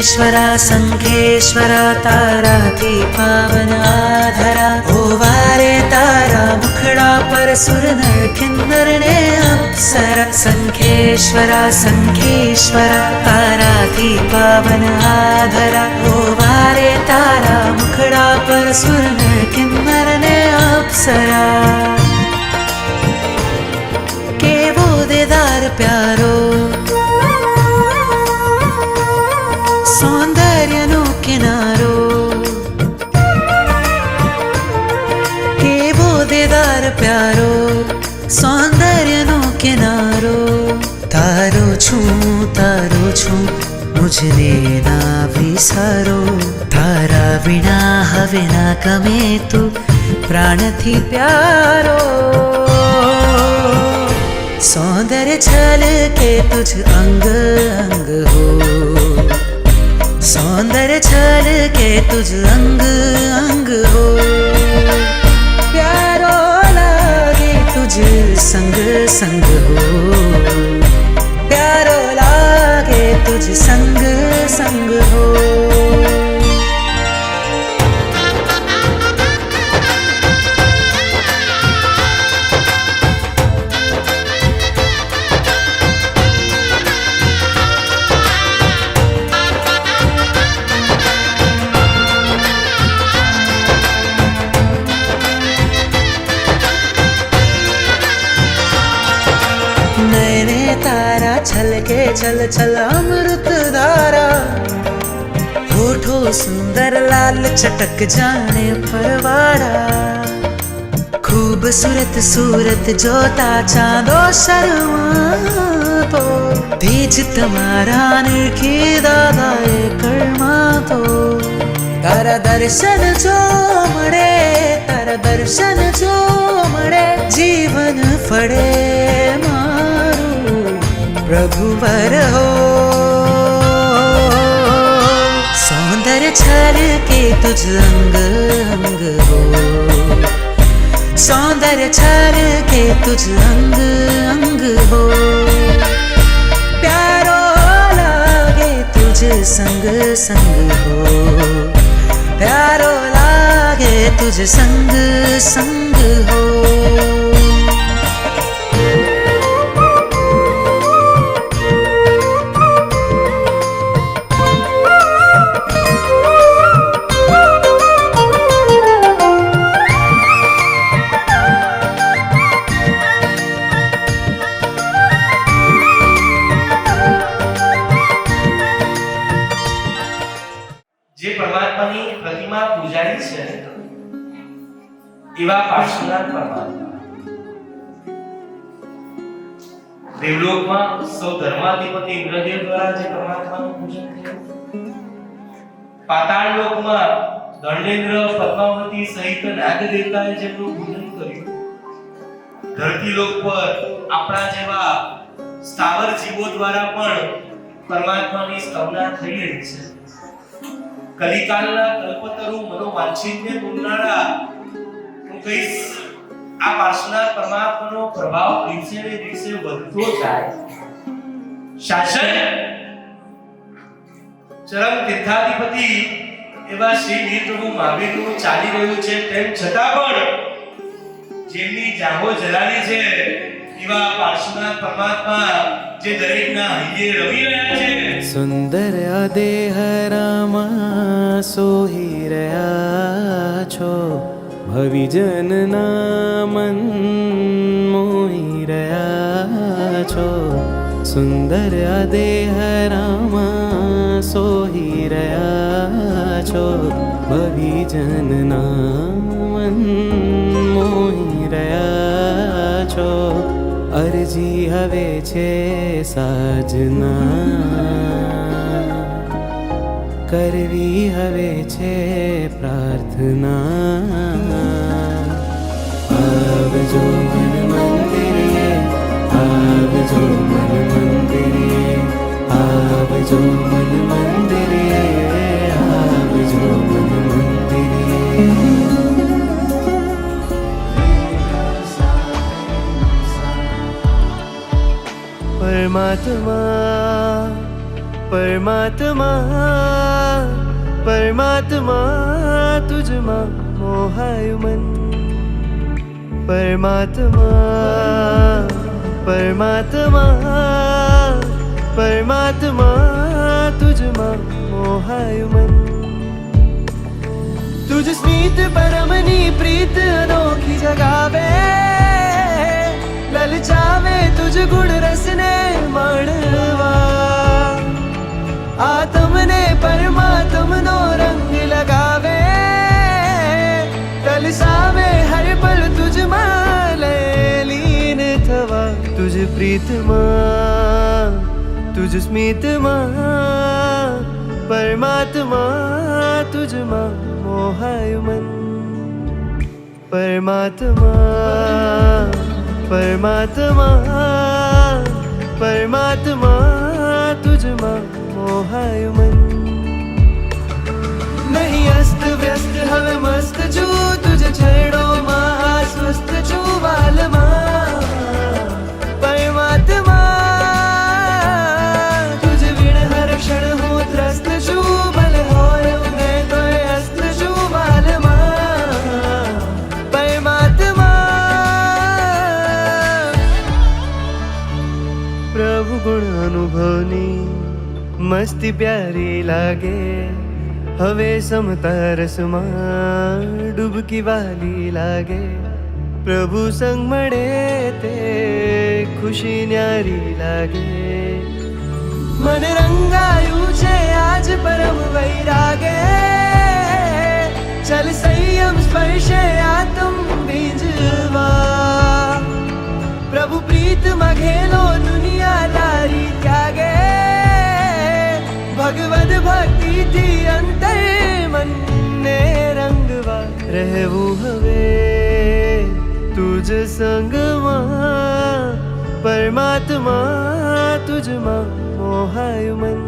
शंखेश्वरा शंखेश्वरा ताराथी पावन आधरा ओवारे तारा मुखड़ा पर सुर नर किन्नर ने अप्सरा शंखेश्वरा शंखेश्वरा ताराथी पावन आधरा ओवारे तारा मुखड़ा पर सुर नर किन्नर ने अप्सरा केवो देदार प्यारो सौंदर्यनो किनारो केवो देदार प्यारो सौंदर्यनो किनारो तारो छू मुझने ना विसारो तारा विना हवे ना गमे तू प्राणथी प्यारो सौंदर्य छल के तुझ अंग अंग हो सौंदर्य छल के तुझ अंग अंग हो प्यारो लागे तुझ संग संग हो प्यारो लागे तुझ संग संग हो तारा छल के छल छल अमृत धारा होठो सुंदर लाल चटक जाने परवारा खूबसूरत सूरत जोता चांदो शर्मा तो तेज तुम्हारा निरखी दादा कर्मा तो तारा दर्शन जो मड़े तारा दर्शन जो मड़े जीवन फड़े प्रभुवर हो सौंदर्य छल के तुझ अंग अंग हो सौंदर्य छल के तुझ अंग अंग हो प्यारो लागे तुझ संग संग हो प्यारो लागे तुझ संग संग हो प्रतिमा पूजारी છે એવા પાર્શ્વનાથ પરમાત્મા દેવલોકમાં સૌ ધર્માધિપતિ ઇન્દ્રદેવ દ્વારા જે પરમાત્માનું પૂજન થયું પાતાળ લોકમાં ગણેન્દ્ર પદ્માવતી સહિત નાગ દેવતાએ જેમનું પૂજન કર્યું ધરતી લોક પર આપણા જેવા સ્થાવર જીવો દ્વારા પણ પરમાત્માની સ્તવના થઈ રહી છે કલિકાલના કલ્પતરુ મનોવાંછિતને બોલનારા હું કહીશ આ પાર્શ્વનાથ પરમાત્માનો પ્રભાવ દિવસે ને દિવસે વધતો જાય શાસન ચરમ તીર્થાધિપતિ એવા શ્રી વીરપ્રભુ મહાવીરનું ચાલી રહ્યું છે તેમ છતાં પણ જેમની જાહો જલાલી છે એવા પાર્શ્વનાથ પરમાત્મા જે દરેકના હૈયે રમી રહ્યા છે સુંદર દેહ રામા સોહી રહ્યા છો ભવિજનના મન મોહી રહ્યા છો સુંદર દેહ રામા સોહી રહ્યા છો ભવિજનના મન મોહી રહ્યા છો અરજી હવે છે સાજના કરવી હવે છે પ્રાર્થના આવજો મન મંદિરે આવજો મન મંદિરે આવજો મન મંદિરે આવજો મન મંદિરે परमात्मा परमात्मा परमात्मा तुझमा मोहायु मन परमात्मा परमात्मा परमात्मा तुझमा मोहायु मन तुझ स्मित परमनी प्रीत अनोखी जगावे ललचावे तुझ गुण रसने माणवा आत्मने परमात्मनो रंग लगावे तलसावे हर पल तुझ माले लीन थवा तुझ प्रीतमा तुझ स्मितमा परमात्मा तुझमा मोहायु मन परमात्मा परमात्मा परमात्मा तुझमा मोहायु मन नहीं अस्त व्यस्त हवे मस्त छू तुझे छेड़ो महास्वस्थ छू वालमा परमात्मा तुझे विण हर क्षण हूँ त्रस्त छू भले होय उदय तोय अस्त छू वालमा परमात्मा प्रभु गुण अनुभवनी मस्ती प्यारी लागे हवे समता रसમાં ડૂબકી વાલી લાગે પ્રભુ સંગ મળે તે ખુશી ન્યારી લાગે મન રંગાયું છે આજ પરમ વૈરાગે ચલ સંયમ સ્પર્શે આત્મ બીજવા પ્રભુ પ્રીત મઘેલો દુનિયા તારી ત્યાગે भगवद भक्ति थी अंतर मन ने रंगवा रहवू हवे तुझ संगमा परमात्मा तुझमा मोहायु मन